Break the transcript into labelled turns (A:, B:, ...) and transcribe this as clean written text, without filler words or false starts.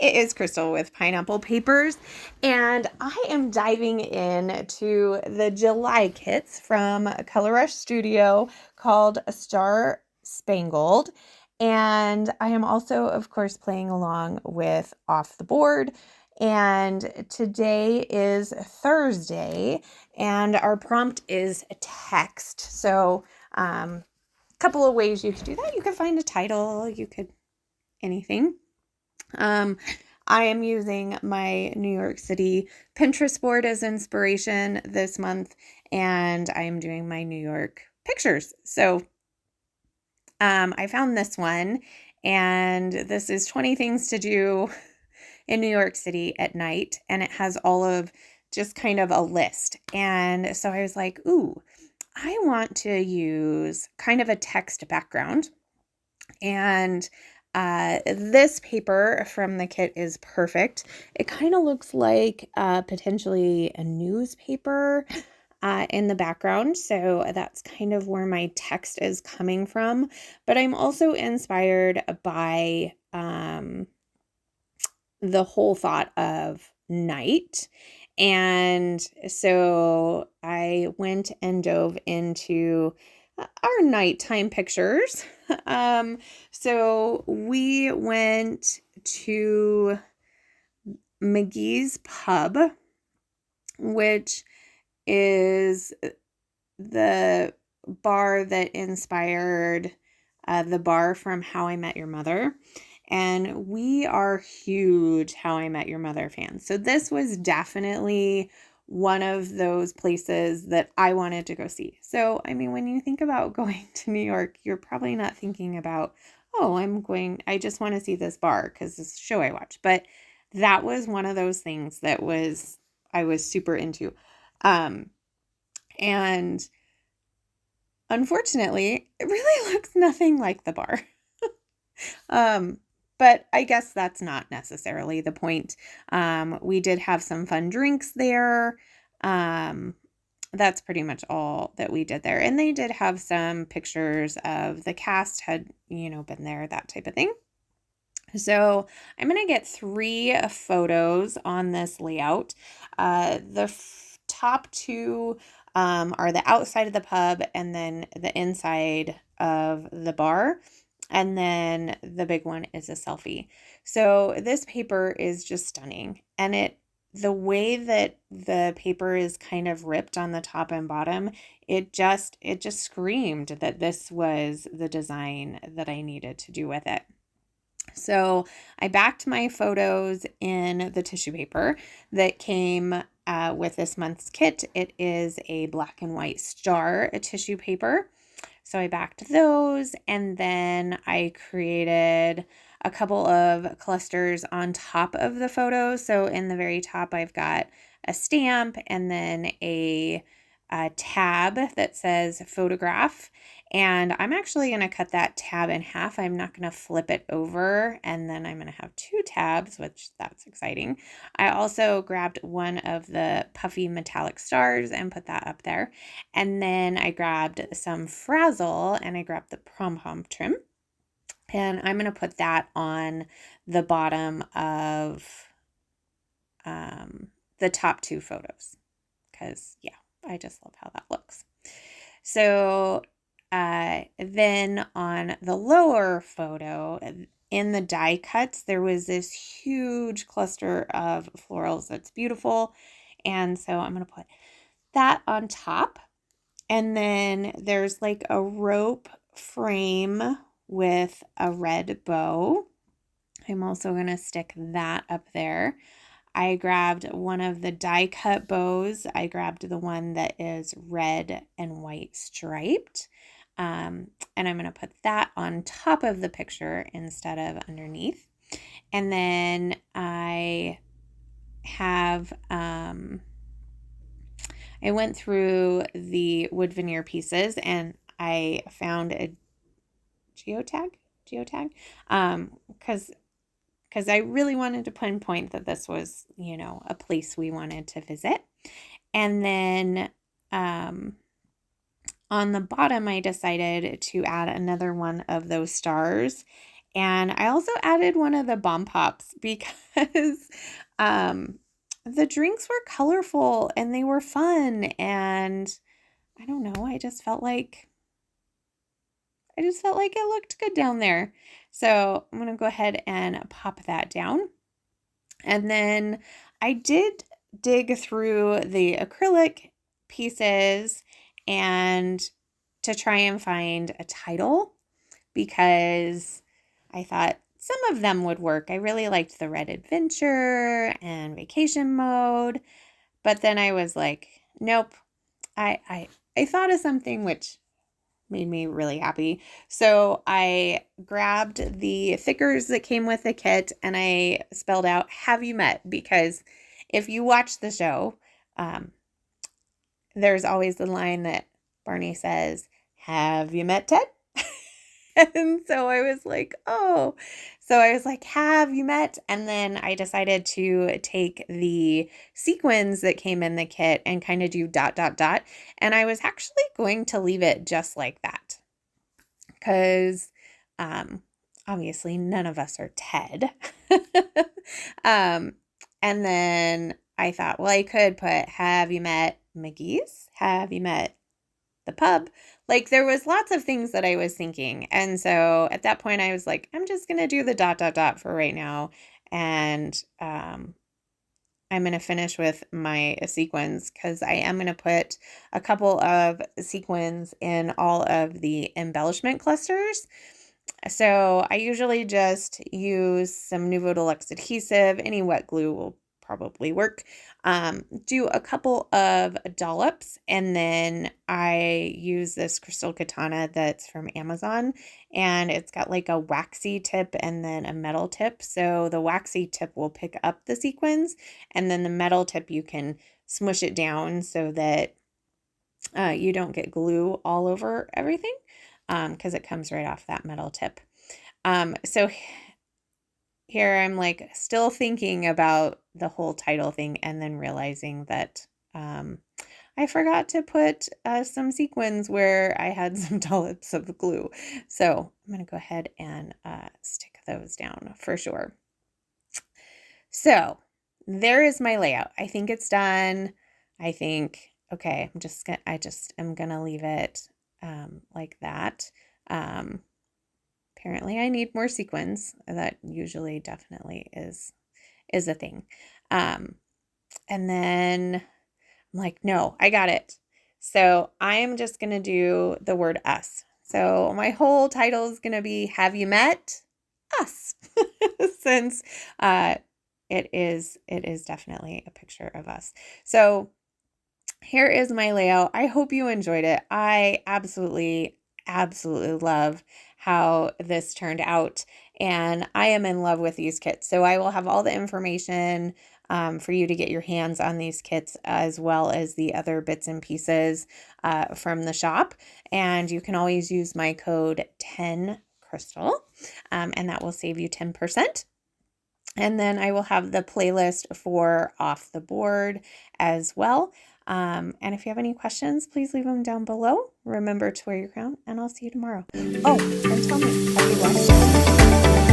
A: It is Crystal with Pineapple Papers, and I am diving into the July kits from Color Rush Studio called A Star Spangled. And I am also, of course, playing along with Off the Board. And today is Thursday, and our prompt is text. So, a couple of ways you could do that. You could find a title, you could anything. I am using my New York City Pinterest board as inspiration this month, and I am doing my New York pictures. So I found this one, and this is 20 things to do in New York City at night, and it has all of just kind of a list. And so I was like, ooh, I want to use kind of a text background. And this paper from the kit is perfect. It kind of looks like potentially a newspaper in the background. So that's kind of where my text is coming from. But I'm also inspired by the whole thought of night. And so I went and dove into our nighttime pictures. So we went to McGee's Pub, which is the bar that inspired the bar from How I Met Your Mother. And we are huge How I Met Your Mother fans. So this was definitely one of those places that I wanted to go see. So, I mean, when you think about going to New York, you're probably not thinking about, oh, I just want to see this bar because this is a show I watch. But that was one of those things that I was super into. And unfortunately, it really looks nothing like the bar. But I guess that's not necessarily the point. We did have some fun drinks there. That's pretty much all that we did there. And they did have some pictures of the cast had, been there, that type of thing. So I'm going to get 3 photos on this layout. The top 2 are the outside of the pub and then the inside of the bar. And then the big one is a selfie. So this paper is just stunning. And the way that the paper is kind of ripped on the top and bottom, it just screamed that this was the design that I needed to do with it. So I backed my photos in the tissue paper that came with this month's kit. It is a black and white star tissue paper. So I backed those, and then I created a couple of clusters on top of the photos. So in the very top, I've got a stamp and then a tab that says photograph. And I'm actually going to cut that tab in half. I'm not going to flip it over, and then I'm going to have 2 tabs, which that's exciting. I also grabbed one of the puffy metallic stars and put that up there. And then I grabbed some frazzle and I grabbed the pom-pom trim. And I'm going to put that on the bottom of the top 2 photos because, yeah, I just love how that looks. So then on the lower photo, in the die cuts, there was this huge cluster of florals that's beautiful. And so I'm going to put that on top. And then there's like a rope frame with a red bow. I'm also going to stick that up there. I grabbed one of the die cut bows. I grabbed the one that is red and white striped. And I'm going to put that on top of the picture instead of underneath. And then I have, I went through the wood veneer pieces and I found a geotag, because I really wanted to pinpoint that this was, a place we wanted to visit. And then on the bottom, I decided to add another one of those stars And I also added one of the bomb pops because the drinks were colorful and they were fun. And I don't know, I just felt like it looked good down there. So I'm going to go ahead and pop that down. And then I did dig through the acrylic pieces and to try and find a title because I thought some of them would work. I really liked the Red Adventure and Vacation Mode, but then I was like, nope. I thought of something which made me really happy. So I grabbed the thickers that came with the kit and I spelled out, have you met? Because if you watch the show, there's always the line that Barney says, have you met Ted? And so I was like, oh. So I was like, have you met? And then I decided to take the sequins that came in the kit and kind of do ... And I was actually going to leave it just like that. Because obviously none of us are Ted. And then I thought, well, I could put, have you met McGee's? Have you met the pub? Like there was lots of things that I was thinking. And so at that point I was like, I'm just going to do the ... for right now. And I'm going to finish with my sequins because I am going to put a couple of sequins in all of the embellishment clusters. So I usually just use some Nouveau Deluxe adhesive. Any wet glue will probably work. Do a couple of dollops, and then I use this crystal katana that's from Amazon, and it's got like a waxy tip and then a metal tip. So the waxy tip will pick up the sequins, and then the metal tip you can smush it down so that you don't get glue all over everything, because it comes right off that metal tip. So here I'm like still thinking about the whole title thing and then realizing that I forgot to put some sequins where I had some dollops of glue. So I'm going to go ahead and stick those down for sure. So there is my layout. I think it's done. I think, okay, I'm going to leave it like that. Apparently I need more sequins. That usually definitely is a thing. And then I'm like, no, I got it. So I am just going to do the word us. So my whole title is going to be, have you met us? Since it is definitely a picture of us. So here is my layout. I hope you enjoyed it. I absolutely love how this turned out, and I am in love with these kits. So I will have all the information for you to get your hands on these kits, as well as the other bits and pieces from the shop. And you can always use my code 10Crystal, and that will save you 10%. And then I will have the playlist for Off the Board as well. And if you have any questions, please leave them down below. Remember to wear your crown, and I'll see you tomorrow. Oh, and tell me, have you watched it?